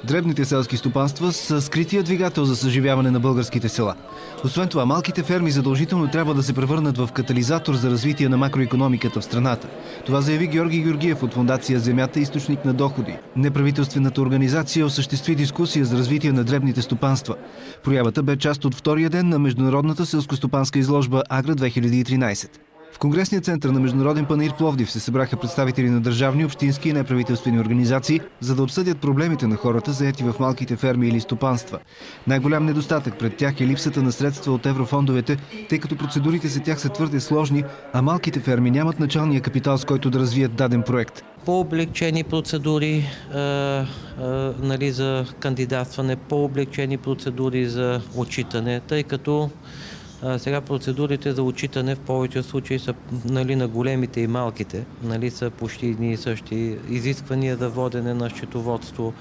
Дребните селски стопанства са скрития двигател за съживяване на българските села. Освен това, малките ферми задължително трябва да се превърнат в катализатор за развитие на макроекономиката в страната. Това заяви Георги Георгиев от фондация "Земята – източник на доходи". Неправителствената организация осъществи дискусия за развитие на дребните стопанства. Проявата бе част от втория ден на международната селскостопанска изложба Агра 2013. В Конгресния център на Международен панаир Пловдив се събраха представители на държавни, общински и неправителствени организации, за да обсъдят проблемите на хората, заети в малките ферми или стопанства. Най-голям недостатък пред тях е липсата на средства от еврофондовете, тъй като процедурите за тях са твърде сложни, а малките ферми нямат началния капитал, с който да развият даден проект. По-облегчени процедури за кандидатстване, по-облегчени процедури за отчитане, тъй като сега процедурите за отчитане в повече случаи са на големите и малките, са почти едни и същи. Изисквания за водене на счетоводство,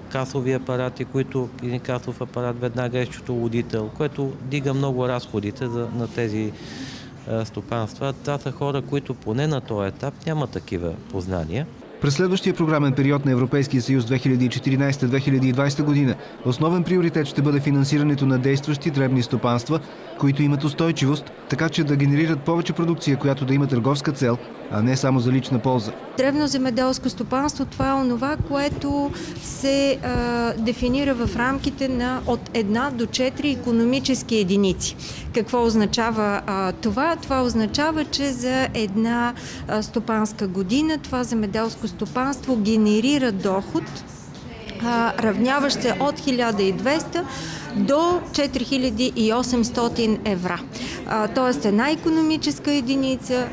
касови апарати, които един касов апарат веднага е счетоводител, което дига много разходите на тези стопанства. Това са хора, които поне на този етап нямат такива познания. През следващия програмен период на Европейския съюз 2014-2020 година основен приоритет ще бъде финансирането на действащи дребни стопанства, които имат устойчивост, така че да генерират повече продукция, която да има търговска цел, а не само за лична полза. Дребно земеделско стопанство, това е онова, което се дефинира в рамките на от 1 до 4 икономически единици. Какво означава това? Това означава, че за една стопанска година това земеделско стопанство генерира доход, равняващ се от 1200 до 4800 евро. Тоест една икономическа единица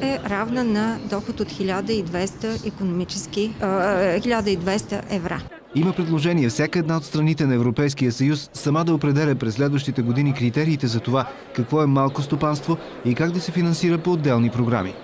е равна на доход от 1200 евро. Има предложение всяка една от страните на Европейския съюз сама да определя през следващите години критериите за това какво е малко стопанство и как да се финансира по отделни програми.